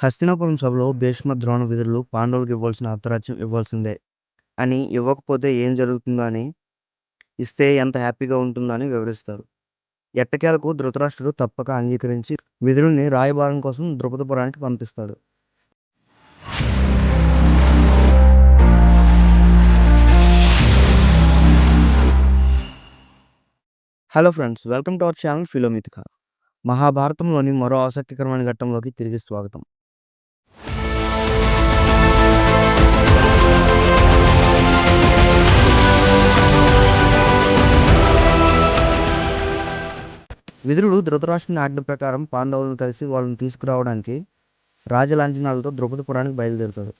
హస్తినాపురం సభలో భీష్మ, ద్రోణ విదురులు పాండవులకు ఇవ్వాల్సిన అర్ధరాజ్యం ఇవ్వాల్సిందే అని, ఇవ్వకపోతే ఏం జరుగుతుందో అని, ఇస్తే ఎంత హ్యాపీగా ఉంటుందో అని వివరిస్తారు. ఎట్టకేలకు ధృతరాష్ట్రుడు తప్పక అంగీకరించి విదురుల్ని రాయబారం కోసం ద్రుపదపురానికి పంపిస్తాడు. Hello friends, welcome to our channel ఫిలోమితిక. మహాభారతంలోని మరో ఆసక్తికరమైన ఘట్టంలోకి తిరిగి స్వాగతం. విదురుడు ధృతరాష్ట్రుని ఆజ్ఞ ప్రకారం పాండవులను కలిసి వాళ్ళని తీసుకురావడానికి రాజలాంఛనాలతో ద్రుపదపురానికి బయలుదేరుతాడు.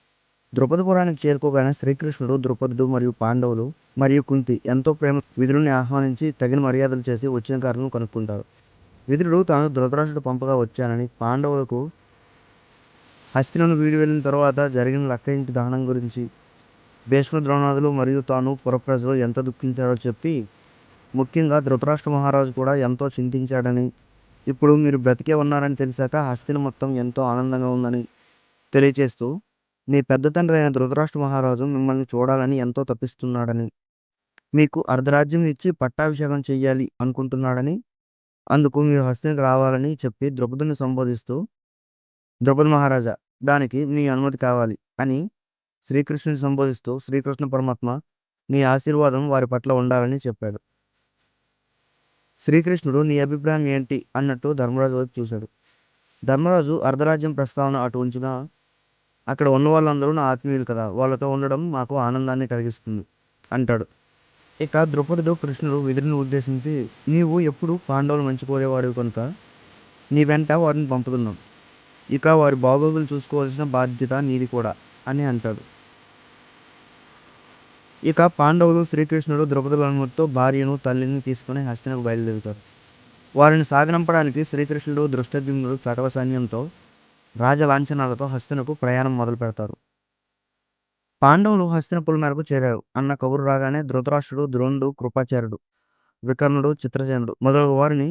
ద్రుపదపురానికి చేరుకోగానే శ్రీకృష్ణుడు, ద్రుపదుడు మరియు పాండవులు మరియు కుంతి ఎంతో ప్రేమ విదురుని ఆహ్వానించి తగిన మర్యాదలు చేసి వచ్చిన కారణం కనుక్కుంటారు. విదురుడు తాను ధృతరాష్ట్రుడు పంపగా వచ్చానని, పాండవులకు హస్తినను వీడి వెళ్ళిన తర్వాత జరిగిన లక్క ఇంటి దహనం గురించి, భీష్మ ద్రోణాదులు మరియు తాను పురప్రజలు ఎంత దుఃఖించారో చెప్పి, ముఖ్యంగా ధృతరాష్ట్ర మహారాజు కూడా ఎంతో చింతించాడని, ఇప్పుడు మీరు బ్రతికే ఉన్నారని తెలిసాక హస్తిన మొత్తం ఎంతో ఆనందంగా ఉందని తెలియచేస్తూ, మీ పెద్ద తండ్రి అయిన ధృతరాష్ట్ర మహారాజు మిమ్మల్ని చూడాలని ఎంతో తపిస్తున్నాడని, మీకు అర్ధరాజ్యం ఇచ్చి పట్టాభిషేకం చెయ్యాలి అనుకుంటున్నాడని, అందుకు మీరు హస్తినకు రావాలని చెప్పి ద్రౌపదిని సంబోధిస్తూ, ద్రౌపది మహారాజా, దానికి మీ అనుమతి కావాలి అని శ్రీకృష్ణుని సంబోధిస్తూ, శ్రీకృష్ణ పరమాత్మ నీ ఆశీర్వాదం వారి పట్ల ఉండాలని చెప్పాడు. శ్రీకృష్ణుడు నీ అభిప్రాయం ఏంటి అన్నట్టు ధర్మరాజు వైపు చూశాడు. ధర్మరాజు అర్ధరాజ్యం ప్రస్తావన అటు ఉంచినా, అక్కడ ఉన్న వాళ్ళందరూ నా ఆత్మీయులు కదా, వాళ్ళతో ఉండడం మాకు ఆనందాన్ని కలిగిస్తుంది అంటాడు. ఇక ద్రౌపదుడు కృష్ణుడు విదురుని ఉద్దేశించి, నీవు ఎప్పుడు పాండవులు మంచి కోరేవాడివి కనుక నీ వెంట వారిని పంపుతున్నాం, ఇక వారి బాగోగులు చూసుకోవాల్సిన బాధ్యత నీది కూడా అని అంటాడు. ఇక పాండవులు శ్రీకృష్ణుడు ద్రౌపదుల అనుమతితో భార్యను, తల్లిని తీసుకుని హస్తినకు బయలుదేరుతారు. వారిని సాగనంపడానికి శ్రీకృష్ణుడు, దృష్టద్యుమ్నుడు సకల సైన్యంతో రాజలాంఛనాలతో హస్తినకు ప్రయాణం మొదలు పెడతారు. పాండవులు హస్తినపుల మేరకు చేరారు అన్న కబురు రాగానే ధృతరాష్ట్రుడు, ద్రోణుడు, కృపాచార్యుడు, వికర్ణుడు, చిత్రసేనుడు మొదలగు వారిని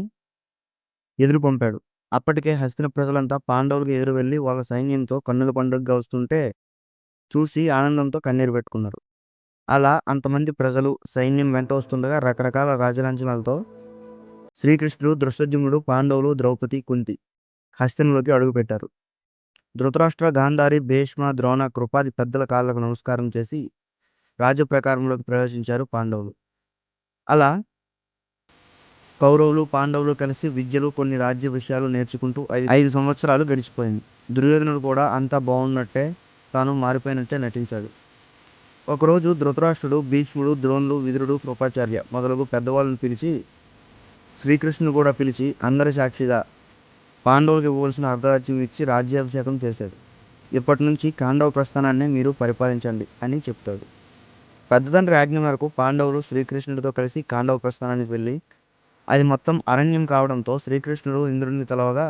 ఎదురు పంపాడు. అప్పటికే హస్తిన ప్రజలంతా పాండవులకు ఎదురు వెళ్లి వాళ్ళ సైన్యంతో కన్నుల పండుగగా వస్తుంటే చూసి ఆనందంతో కన్నీరు పెట్టుకున్నారు. అలా అంతమంది ప్రజలు, సైన్యం వెంట వస్తుండగా రకరకాల రాజలాంఛనాలతో శ్రీకృష్ణుడు, దృష్టద్యుమ్నుడు, పాండవులు, ద్రౌపది, కుంతి హస్తినంలోకి అడుగుపెట్టారు. ధృతరాష్ట్ర, గాంధారి, భీష్మ, ద్రోణ, కృపాది పెద్దల కాళ్ళకు నమస్కారం చేసి రాజప్రకారంలోకి ప్రవేశించారు పాండవులు. అలా కౌరవులు, పాండవులు కలిసి విద్యలు, కొన్ని రాజ్య విషయాలు నేర్చుకుంటూ 5 సంవత్సరాలు గడిచిపోయింది. దుర్యోధనుడు కూడా అంతా బాగున్నట్టే, తాను మారిపోయినట్టే నటించాడు. ఒకరోజు ధృతరాష్ట్రుడు, భీష్ముడు, ద్రోణులు, విదురుడు, కృపాచార్య మొదలగు పెద్దవాళ్ళని పిలిచి, శ్రీకృష్ణుడు కూడా పిలిచి అందరి సాక్షిగా పాండవులకు ఇవ్వవలసిన అర్ధరాజ్యం ఇచ్చి రాజ్యాభిషేకం చేశాడు. ఇప్పటి నుంచి కాండవ ప్రస్థానాన్ని మీరు పరిపాలించండి అని చెప్తాడు. పెద్ద తండ్రి ఆజ్ఞ మేరకు పాండవులు శ్రీకృష్ణుడితో కలిసి కాండవ ప్రస్థానానికి వెళ్ళి, అది మొత్తం అరణ్యం కావడంతో శ్రీకృష్ణుడు ఇంద్రుడిని తలవగా,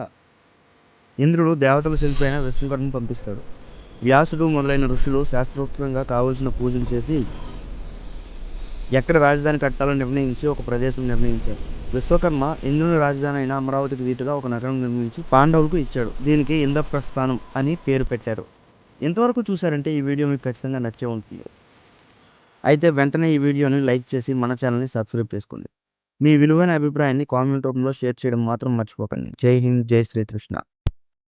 ఇంద్రుడు దేవతల శిల్పైన విష్ణుకర్ని పంపిస్తాడు. వ్యాసుడు మొదలైన ఋషులు శాస్త్రోక్తంగా కావలసిన పూజలు చేసి ఎక్కడ రాజధాని కట్టాలో నిర్ణయించి ఒక ప్రదేశం నిర్ణయించారు. విశ్వకర్మ ఇంద్రుని రాజధాని అయిన అమరావతికి వీటుగా ఒక నగరం నిర్మించి పాండవులకు ఇచ్చాడు. దీనికి ఇంద్రప్రస్థానం అని పేరు పెట్టారు. ఇంతవరకు చూసారంటే ఈ వీడియో మీకు ఖచ్చితంగా నచ్చే ఉంటుంది. అయితే వెంటనే ఈ వీడియోని లైక్ చేసి మన ఛానల్ని సబ్స్క్రైబ్ చేసుకోండి. మీ విలువైన అభిప్రాయాన్ని కామెంట్ రూపంలో షేర్ చేయడం మాత్రం మర్చిపోకండి. జై హింద్, జై శ్రీకృష్ణ.